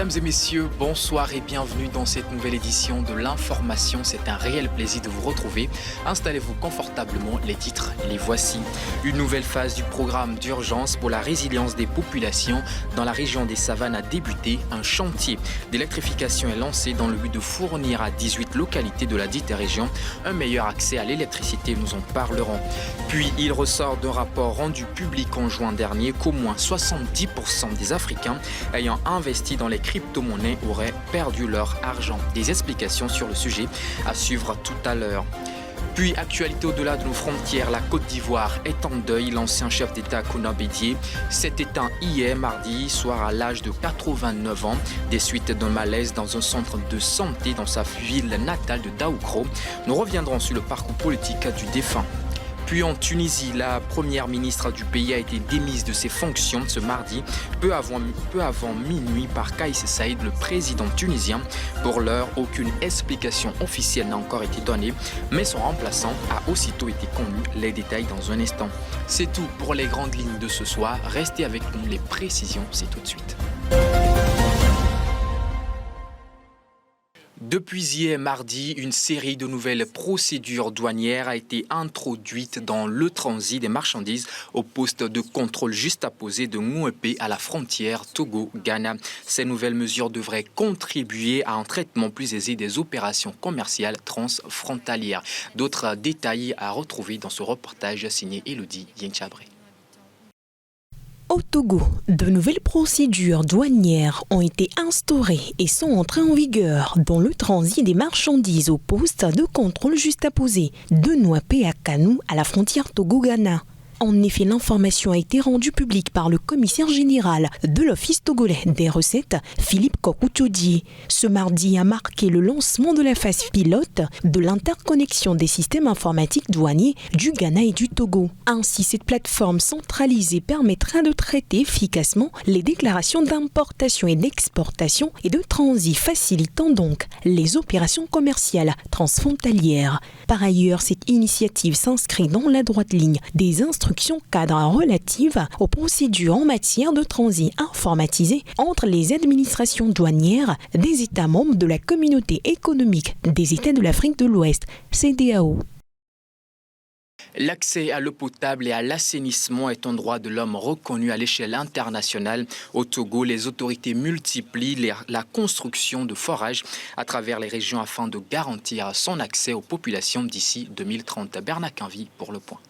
Mesdames et messieurs, bonsoir et bienvenue dans cette nouvelle édition de l'information. C'est un réel plaisir de vous retrouver. Installez-vous confortablement, les titres, les voici. Une nouvelle phase du programme d'urgence pour la résilience des populations dans la région des Savanes a débuté. Un chantier d'électrification est lancé dans le but de fournir à 18 localités de la dite région un meilleur accès à l'électricité. Nous en parlerons. Puis il ressort d'un rapport rendu public en juin dernier qu'au moins 70% des Africains ayant investi dans les crypto-monnaies auraient perdu leur argent. Des explications sur le sujet à suivre tout à l'heure. Puis, actualité au-delà de nos frontières, la Côte d'Ivoire est en deuil. L'ancien chef d'État Kouna Bédié s'est éteint hier, mardi soir, à l'âge de 89 ans, des suites d'un malaise dans un centre de santé dans sa ville natale de Daoukro. Nous reviendrons sur le parcours politique du défunt. Puis en Tunisie, la première ministre du pays a été démise de ses fonctions ce mardi, peu avant minuit par Kais Saïed, le président tunisien. Pour l'heure, aucune explication officielle n'a encore été donnée, mais son remplaçant a aussitôt été connu. Les détails dans un instant. C'est tout pour les grandes lignes de ce soir. Restez avec nous, les précisions, c'est tout de suite. Depuis hier mardi, une série de nouvelles procédures douanières a été introduite dans le transit des marchandises au poste de contrôle juste apposé de Mouepé à la frontière Togo-Ghana. Ces nouvelles mesures devraient contribuer à un traitement plus aisé des opérations commerciales transfrontalières. D'autres détails à retrouver dans ce reportage signé Elodie Yenchabré. Au Togo, de nouvelles procédures douanières ont été instaurées et sont entrées en vigueur dans le transit des marchandises au poste de contrôle juste apposé de Nouapé à Kanou à la frontière Togo-Ghana. En effet, l'information a été rendue publique par le commissaire général de l'Office togolais des recettes, Philippe Kokouchodi. Ce mardi a marqué le lancement de la phase pilote de l'interconnexion des systèmes informatiques douaniers du Ghana et du Togo. Ainsi, cette plateforme centralisée permettra de traiter efficacement les déclarations d'importation et d'exportation et de transit, facilitant donc les opérations commerciales transfrontalières. Par ailleurs, cette initiative s'inscrit dans la droite ligne des instructions cadres relatives aux procédures en matière de transit informatisé entre les administrations douanières des États membres de la Communauté économique des États de l'Afrique de l'Ouest, CEDEAO. L'accès à l'eau potable et à l'assainissement est un droit de l'homme reconnu à l'échelle internationale. Au Togo, les autorités multiplient la construction de forages à travers les régions afin de garantir son accès aux populations d'ici 2030. Bernard Canvi pour le point.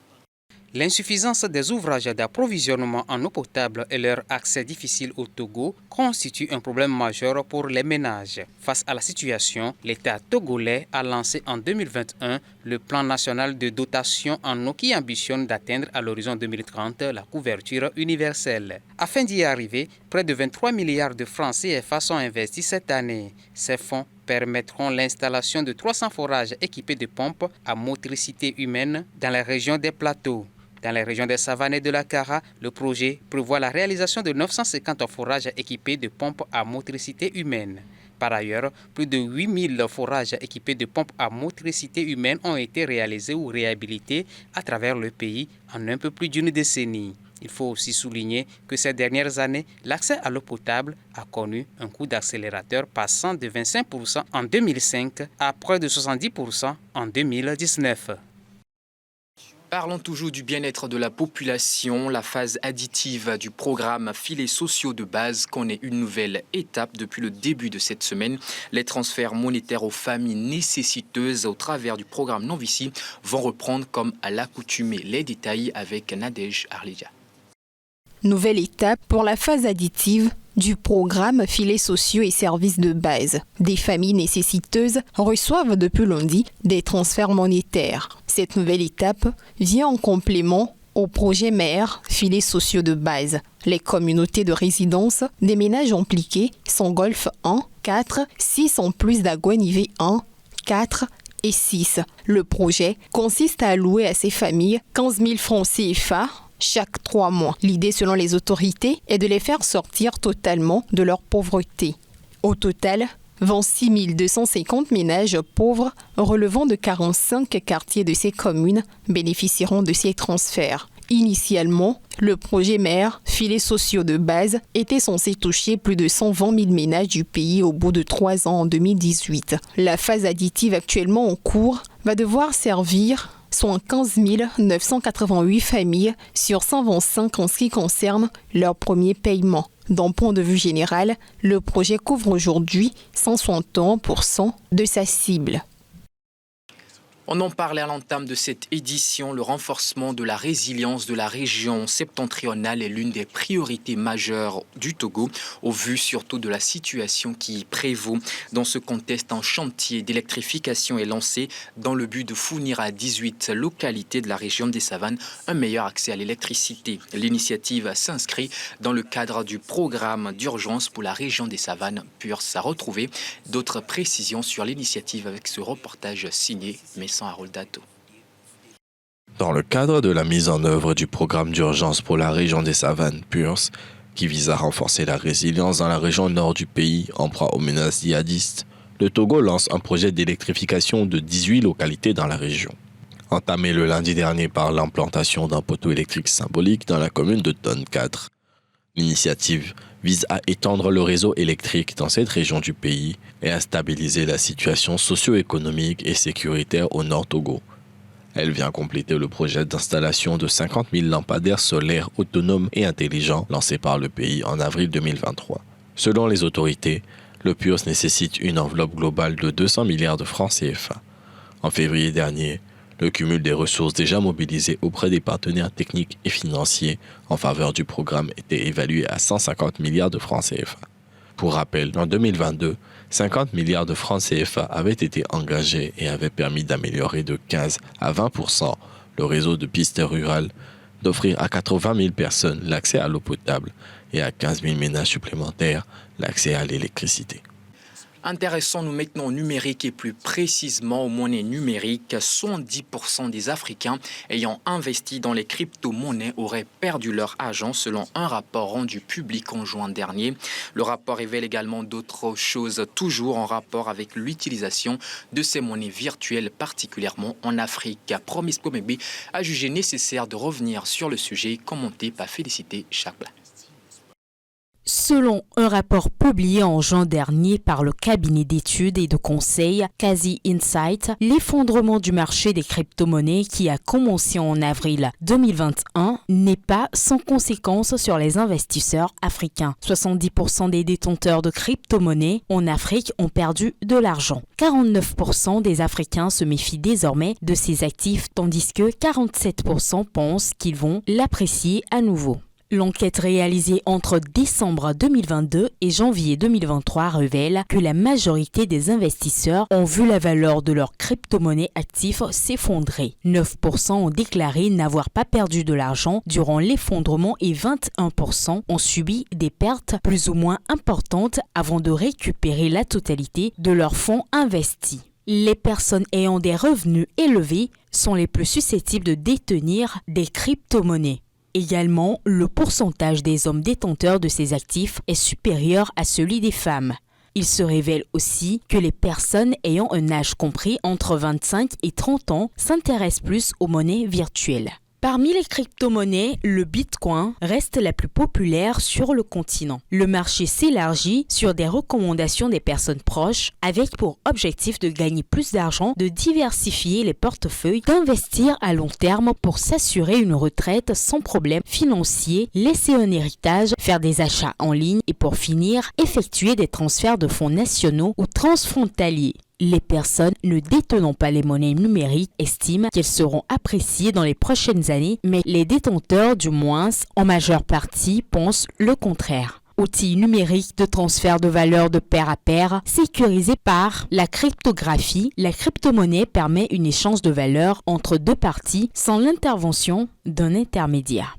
L'insuffisance des ouvrages d'approvisionnement en eau potable et leur accès difficile au Togo constitue un problème majeur pour les ménages. Face à la situation, l'État togolais a lancé en 2021 le plan national de dotation en eau qui ambitionne d'atteindre à l'horizon 2030 la couverture universelle. Afin d'y arriver, près de 23 milliards de francs CFA sont investis cette année. Ces fonds permettront l'installation de 300 forages équipés de pompes à motricité humaine dans la région des plateaux. Dans les régions des Savanes et de la Kara, le projet prévoit la réalisation de 950 forages équipés de pompes à motricité humaine. Par ailleurs, plus de 8000 forages équipés de pompes à motricité humaine ont été réalisés ou réhabilités à travers le pays en un peu plus d'une décennie. Il faut aussi souligner que ces dernières années, l'accès à l'eau potable a connu un coup d'accélérateur passant de 25% en 2005 à près de 70% en 2019. Parlons toujours du bien-être de la population. La phase additive du programme Filets sociaux de base connaît une nouvelle étape depuis le début de cette semaine. Les transferts monétaires aux familles nécessiteuses au travers du programme Novici vont reprendre comme à l'accoutumée. Les détails avec Nadège Arleja. Nouvelle étape pour la phase additive du programme Filets sociaux et services de base. Des familles nécessiteuses reçoivent depuis lundi des transferts monétaires. Cette nouvelle étape vient en complément au projet mère Filets sociaux de base. Les communautés de résidence des ménages impliqués sont Golfe 1, 4, 6 en plus d'Aguanivé 1, 4 et 6. Le projet consiste à allouer à ces familles 15 000 francs CFA chaque 3 mois. L'idée, selon les autorités, est de les faire sortir totalement de leur pauvreté. Au total, 26 250 ménages pauvres relevant de 45 quartiers de ces communes bénéficieront de ces transferts. Initialement, le projet mère, filets sociaux de base, était censé toucher plus de 120 000 ménages du pays au bout de 3 ans en 2018. La phase additive actuellement en cours va devoir servir 15 988 familles sur 125 en ce qui concerne leur premier paiement. D'un point de vue général, le projet couvre aujourd'hui 161% de sa cible. On en parlait à l'entame de cette édition, le renforcement de la résilience de la région septentrionale est l'une des priorités majeures du Togo, au vu surtout de la situation qui prévaut. Dans ce contexte, un chantier d'électrification est lancé dans le but de fournir à 18 localités de la région des Savanes un meilleur accès à l'électricité. L'initiative s'inscrit dans le cadre du programme d'urgence pour la région des Savanes PURS. À retrouver d'autres précisions sur l'initiative avec ce reportage signé sans Harold Dato. Dans le cadre de la mise en œuvre du programme d'urgence pour la région des Savanes PURS, qui vise à renforcer la résilience dans la région nord du pays en proie aux menaces djihadistes, le Togo lance un projet d'électrification de 18 localités dans la région. Entamé le lundi dernier par l'implantation d'un poteau électrique symbolique dans la commune de Tonne 4. L'initiative vise à étendre le réseau électrique dans cette région du pays et à stabiliser la situation socio-économique et sécuritaire au Nord Togo. Elle vient compléter le projet d'installation de 50 000 lampadaires solaires autonomes et intelligents lancé par le pays en avril 2023. Selon les autorités, le PURS nécessite une enveloppe globale de 200 milliards de francs CFA. En février dernier, le cumul des ressources déjà mobilisées auprès des partenaires techniques et financiers en faveur du programme était évalué à 150 milliards de francs CFA. Pour rappel, en 2022, 50 milliards de francs CFA avaient été engagés et avaient permis d'améliorer de 15 à 20% le réseau de pistes rurales, d'offrir à 80 000 personnes l'accès à l'eau potable et à 15 000 ménages supplémentaires l'accès à l'électricité. Intéressons-nous maintenant au numérique et plus précisément aux monnaies numériques. 70% des Africains ayant investi dans les crypto-monnaies auraient perdu leur argent selon un rapport rendu public en juin dernier. Le rapport révèle également d'autres choses, toujours en rapport avec l'utilisation de ces monnaies virtuelles, particulièrement en Afrique. Promis Pomebe a jugé nécessaire de revenir sur le sujet, commenté par Félicité Chakla. Selon un rapport publié en juin dernier par le cabinet d'études et de conseil Kasi Insight, l'effondrement du marché des crypto-monnaies qui a commencé en avril 2021 n'est pas sans conséquences sur les investisseurs africains. 70% des détenteurs de crypto-monnaies en Afrique ont perdu de l'argent. 49% des Africains se méfient désormais de ces actifs tandis que 47% pensent qu'ils vont l'apprécier à nouveau. L'enquête réalisée entre décembre 2022 et janvier 2023 révèle que la majorité des investisseurs ont vu la valeur de leurs crypto-monnaies actifs s'effondrer. 9% ont déclaré n'avoir pas perdu de l'argent durant l'effondrement et 21% ont subi des pertes plus ou moins importantes avant de récupérer la totalité de leurs fonds investis. Les personnes ayant des revenus élevés sont les plus susceptibles de détenir des crypto-monnaies. Également, le pourcentage des hommes détenteurs de ces actifs est supérieur à celui des femmes. Il se révèle aussi que les personnes ayant un âge compris entre 25 et 30 ans s'intéressent plus aux monnaies virtuelles. Parmi les crypto-monnaies, le Bitcoin reste la plus populaire sur le continent. Le marché s'élargit sur des recommandations des personnes proches avec pour objectif de gagner plus d'argent, de diversifier les portefeuilles, d'investir à long terme pour s'assurer une retraite sans problème financier, laisser un héritage, faire des achats en ligne et pour finir, effectuer des transferts de fonds nationaux ou transfrontaliers. Les personnes ne détenant pas les monnaies numériques estiment qu'elles seront appréciées dans les prochaines années, mais les détenteurs, du moins en majeure partie, pensent le contraire. Outil numérique de transfert de valeur de pair à pair, sécurisé par la cryptographie, la crypto-monnaie permet une échange de valeur entre deux parties sans l'intervention d'un intermédiaire.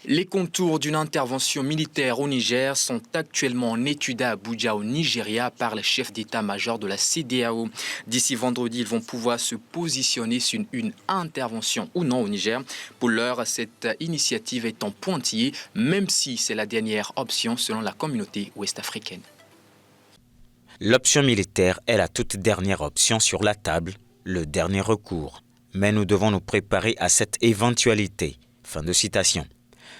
Les contours d'une intervention militaire au Niger sont actuellement en étude à Abuja, au Nigeria, par le chef d'état-major de la CEDEAO. D'ici vendredi, ils vont pouvoir se positionner sur une intervention ou non au Niger. Pour l'heure, cette initiative est en pointillé, même si c'est la dernière option selon la communauté ouest-africaine. L'option militaire est la toute dernière option sur la table, le dernier recours. mais nous devons nous préparer à cette éventualité. » Fin de citation.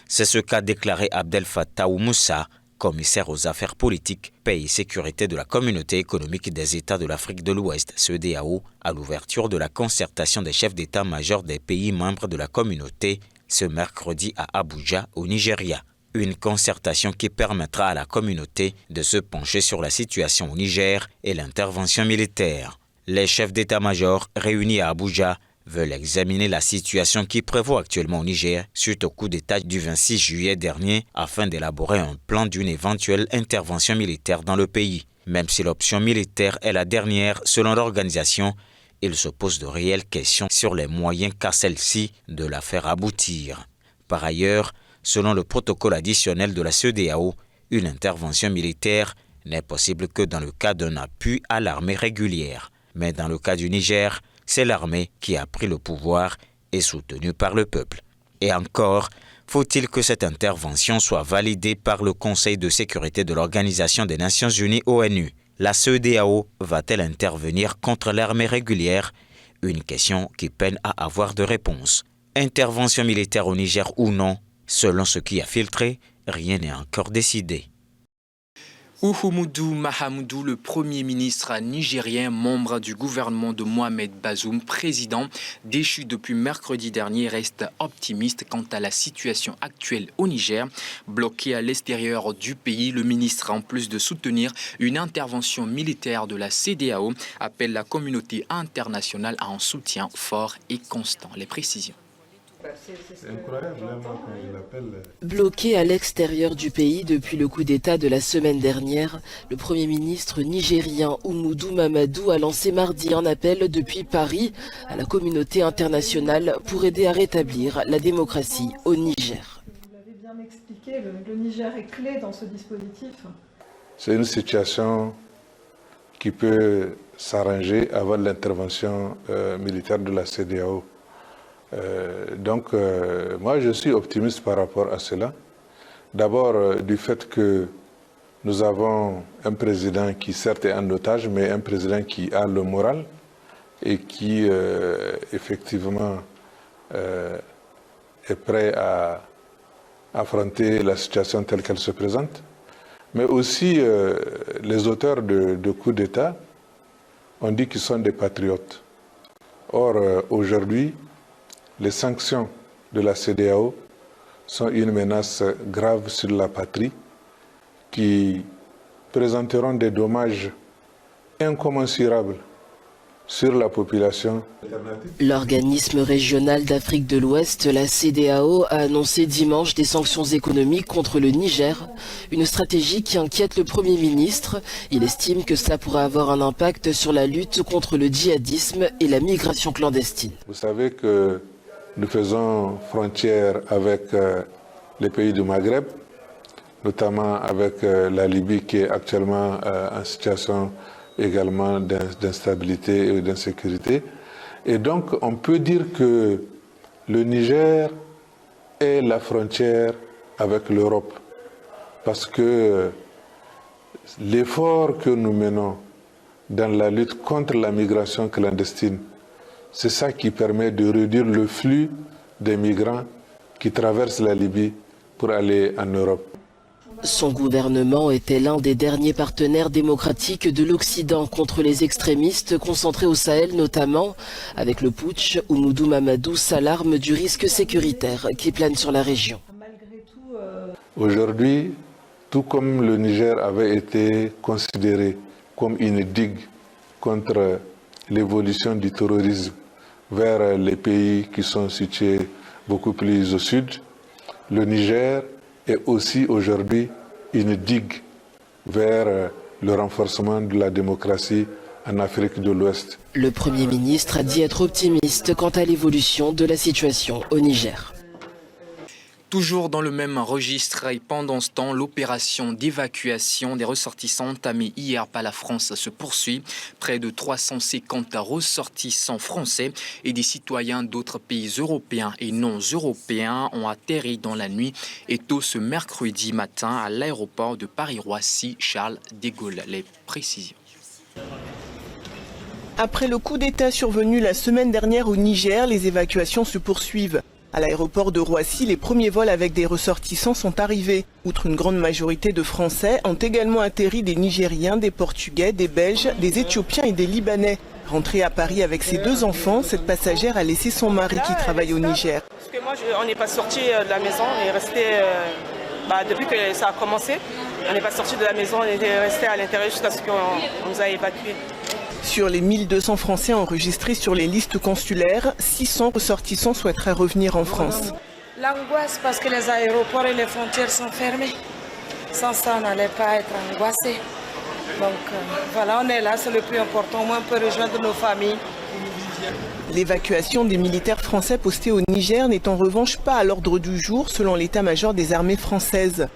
C'est ce qu'a déclaré Abdel Fattah Moussa, commissaire aux affaires politiques, paix et sécurité de la Communauté économique des États de l'Afrique de l'Ouest, CEDEAO, à l'ouverture de la concertation des chefs d'état-major des pays membres de la communauté ce mercredi à Abuja, au Nigeria. Une concertation qui permettra à la communauté de se pencher sur la situation au Niger et l'intervention militaire. Les chefs d'état-major réunis à Abuja veulent examiner la situation qui prévaut actuellement au Niger suite au coup d'État du 26 juillet dernier afin d'élaborer un plan d'une éventuelle intervention militaire dans le pays. Même si l'option militaire est la dernière selon l'organisation, il se pose de réelles questions sur les moyens qu'a celle-ci de la faire aboutir. Par ailleurs, selon le protocole additionnel de la CEDEAO, une intervention militaire n'est possible que dans le cas d'un appui à l'armée régulière. Mais dans le cas du Niger, c'est l'armée qui a pris le pouvoir et soutenue par le peuple. Et encore, faut-il que cette intervention soit validée par le Conseil de sécurité de l'Organisation des Nations Unies ONU. La CEDEAO va-t-elle intervenir contre l'armée régulière? Une question qui peine à avoir de réponse. Intervention militaire au Niger ou non? Selon ce qui a filtré, rien n'est encore décidé. Oumoudou Mahamadou, le Premier ministre nigérien, membre du gouvernement de Mohamed Bazoum, président déchu depuis mercredi dernier, reste optimiste quant à la situation actuelle au Niger. Bloqué à l'extérieur du pays, le ministre, en plus de soutenir une intervention militaire de la CEDEAO, appelle la communauté internationale à un soutien fort et constant. Les précisions. Bloqué à l'extérieur du pays depuis le coup d'État de la semaine dernière, le Premier ministre nigérien Oumoudou Mahamadou a lancé mardi un appel depuis Paris à la communauté internationale pour aider à rétablir la démocratie au Niger. Vous l'avez bien expliqué, le Niger est clé dans ce dispositif. C'est une situation qui peut s'arranger avant l'intervention militaire de la CEDEAO. Donc, moi, je suis optimiste par rapport à cela. D'abord, du fait que nous avons un président qui, certes, est en otage, mais un président qui a le moral et qui, effectivement, est prêt à affronter la situation telle qu'elle se présente. Mais aussi, les auteurs de coups d'État ont dit qu'ils sont des patriotes. Or, aujourd'hui, les sanctions de la CEDEAO sont une menace grave sur la patrie qui présenteront des dommages incommensurables sur la population. L'organisme régional d'Afrique de l'Ouest, la CEDEAO, a annoncé dimanche des sanctions économiques contre le Niger, une stratégie qui inquiète le Premier ministre. Il estime que cela pourrait avoir un impact sur la lutte contre le djihadisme et la migration clandestine. Vous savez que nous faisons frontière avec les pays du Maghreb, notamment avec la Libye qui est actuellement en situation également d'instabilité et d'insécurité. Et donc on peut dire que le Niger est la frontière avec l'Europe, parce que l'effort que nous menons dans la lutte contre la migration clandestine, c'est ça qui permet de réduire le flux des migrants qui traversent la Libye pour aller en Europe. Son gouvernement était l'un des derniers partenaires démocratiques de l'Occident contre les extrémistes concentrés au Sahel notamment. Avec le putsch, Oumoudou Mahamadou s'alarme du risque sécuritaire qui plane sur la région. Aujourd'hui, tout comme le Niger avait été considéré comme une digue contre l'évolution du terrorisme vers les pays qui sont situés beaucoup plus au sud, le Niger est aussi aujourd'hui une digue vers le renforcement de la démocratie en Afrique de l'Ouest. Le Premier ministre a dit être optimiste quant à l'évolution de la situation au Niger. Toujours dans le même registre et pendant ce temps, l'opération d'évacuation des ressortissants entamée hier par la France se poursuit. Près de 350 ressortissants français et des citoyens d'autres pays européens et non européens ont atterri dans la nuit et tôt ce mercredi matin à l'aéroport de Paris-Roissy Charles de Gaulle. Les précisions. Après le coup d'État survenu la semaine dernière au Niger, les évacuations se poursuivent. À l'aéroport de Roissy, les premiers vols avec des ressortissants sont arrivés. Outre une grande majorité de Français, ont également atterri des Nigériens, des Portugais, des Belges, des Éthiopiens et des Libanais. Rentrée à Paris avec ses 2 enfants, cette passagère a laissé son mari qui travaille au Niger. Parce que moi, on n'est pas sorti de la maison, on est resté, depuis que ça a commencé, on n'est pas sorti de la maison, on est resté à l'intérieur jusqu'à ce qu'on nous a évacués. Sur les 1200 Français enregistrés sur les listes consulaires, 600 ressortissants souhaiteraient revenir en France. L'angoisse parce que les aéroports et les frontières sont fermés. Sans ça, on n'allait pas être angoissé. Donc voilà, on est là, c'est le plus important. Au moins, on peut rejoindre nos familles. L'évacuation des militaires français postés au Niger n'est en revanche pas à l'ordre du jour selon l'état-major des armées françaises.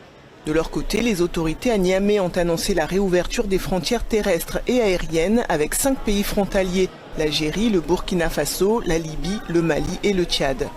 De leur côté, les autorités à Niamey ont annoncé la réouverture des frontières terrestres et aériennes avec 5 pays frontaliers, l'Algérie, le Burkina Faso, la Libye, le Mali et le Tchad.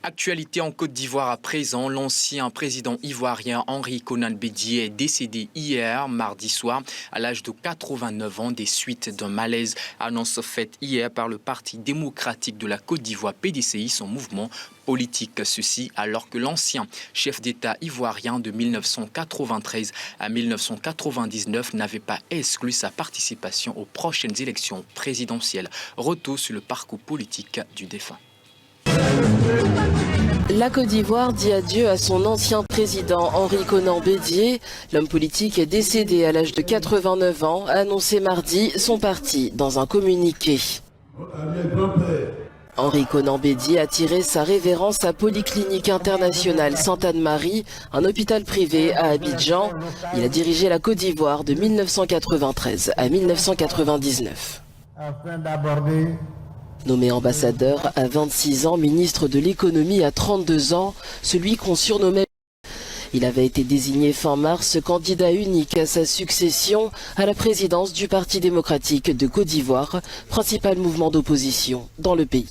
Actualité en Côte d'Ivoire à présent, l'ancien président ivoirien Henri Konan Bédié est décédé hier, mardi soir, à l'âge de 89 ans des suites d'un malaise. Annonce faite hier par le Parti démocratique de la Côte d'Ivoire, PDCI, son mouvement politique. Ceci alors que l'ancien chef d'État ivoirien de 1993 à 1999 n'avait pas exclu sa participation aux prochaines élections présidentielles. Retour sur le parcours politique du défunt. La Côte d'Ivoire dit adieu à son ancien président Henri Konan Bédié. L'homme politique est décédé à l'âge de 89 ans, a annoncé mardi son parti dans un communiqué. Henri Konan Bédié a tiré sa révérence à Polyclinique Internationale Sainte-Anne-Marie, un hôpital privé à Abidjan. Il a dirigé la Côte d'Ivoire de 1993 à 1999. Nommé ambassadeur à 26 ans, ministre de l'économie à 32 ans, celui qu'on surnommait. Il avait été désigné fin mars candidat unique à sa succession à la présidence du Parti démocratique de Côte d'Ivoire, principal mouvement d'opposition dans le pays.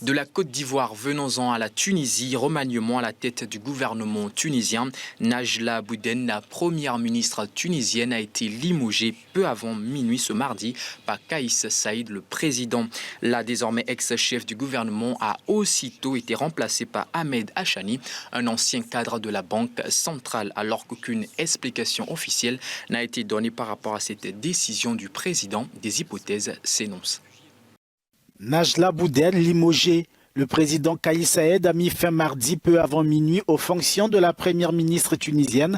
De la Côte d'Ivoire, venons-en à la Tunisie, remaniement à la tête du gouvernement tunisien. Najla Bouden, la première ministre tunisienne, a été limogée peu avant minuit ce mardi par Kaïs Saïd, le président. La désormais ex-chef du gouvernement a aussitôt été remplacé par Ahmed Achani, un ancien cadre de la Banque centrale, alors qu'aucune explication officielle n'a été donnée par rapport à cette décision du président. Des hypothèses s'énoncent. Najla Bouden limogé. Le président Kaïs Saïd a mis fin mardi peu avant minuit aux fonctions de la première ministre tunisienne.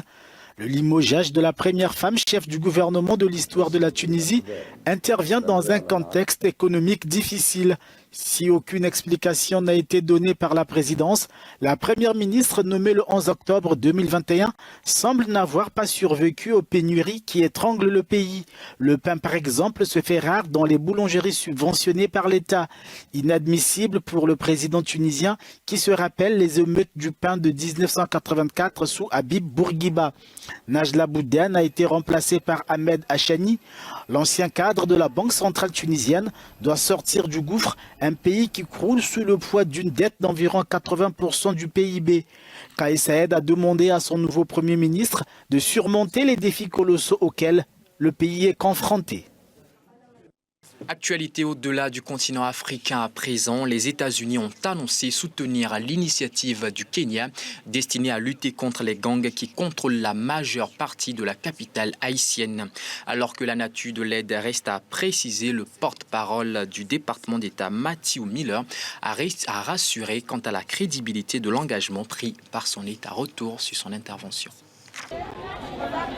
Le limogeage de la première femme chef du gouvernement de l'histoire de la Tunisie intervient dans un contexte économique difficile. Si aucune explication n'a été donnée par la présidence, la première ministre nommée le 11 octobre 2021 semble n'avoir pas survécu aux pénuries qui étranglent le pays. Le pain, par exemple, se fait rare dans les boulangeries subventionnées par l'État. Inadmissible pour le président tunisien qui se rappelle les émeutes du pain de 1984 sous Habib Bourguiba. Najla Bouden a été remplacé par Ahmed Achani. L'ancien cadre de la Banque centrale tunisienne doit sortir du gouffre, un pays qui croule sous le poids d'une dette d'environ 80% du PIB. Kaïs Saïd a demandé à son nouveau Premier ministre de surmonter les défis colossaux auxquels le pays est confronté. Actualité au-delà du continent africain à présent, les États-Unis ont annoncé soutenir l'initiative du Kenya destinée à lutter contre les gangs qui contrôlent la majeure partie de la capitale haïtienne. Alors que la nature de l'aide reste à préciser, le porte-parole du département d'État Matthew Miller a rassuré quant à la crédibilité de l'engagement pris par son État. Retour sur son intervention.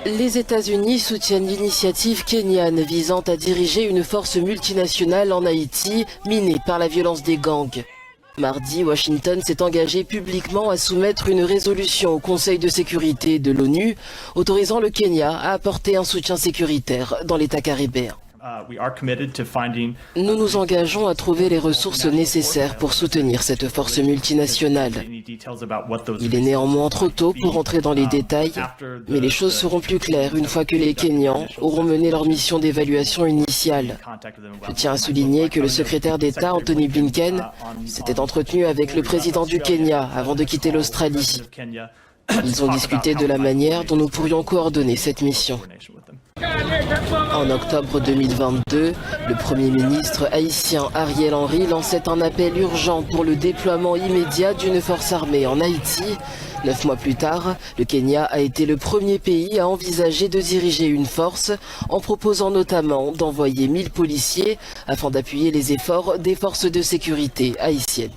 Les États-Unis soutiennent l'initiative kenyane visant à diriger une force multinationale en Haïti minée par la violence des gangs. Mardi, Washington s'est engagé publiquement à soumettre une résolution au Conseil de sécurité de l'ONU autorisant le Kenya à apporter un soutien sécuritaire dans l'État caribéen. Nous nous engageons à trouver les ressources nécessaires pour soutenir cette force multinationale. Il est néanmoins trop tôt pour entrer dans les détails, mais les choses seront plus claires une fois que les Kenyans auront mené leur mission d'évaluation initiale. Je tiens à souligner que le secrétaire d'État Anthony Blinken s'était entretenu avec le président du Kenya avant de quitter l'Australie. Ils ont discuté de la manière dont nous pourrions coordonner cette mission. En octobre 2022, le Premier ministre haïtien Ariel Henry lançait un appel urgent pour le déploiement immédiat d'une force armée en Haïti. 9 mois plus tard, le Kenya a été le premier pays à envisager de diriger une force, en proposant notamment d'envoyer 1000 policiers afin d'appuyer les efforts des forces de sécurité haïtiennes.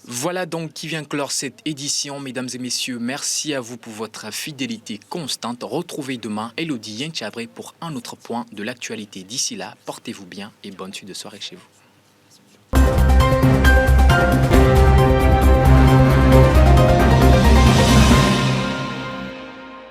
Voilà donc qui vient clore cette édition. Mesdames et messieurs, merci à vous pour votre fidélité constante. Retrouvez demain Elodie Yenchabré pour un autre point de l'actualité. D'ici là, portez-vous bien et bonne suite de soirée chez vous.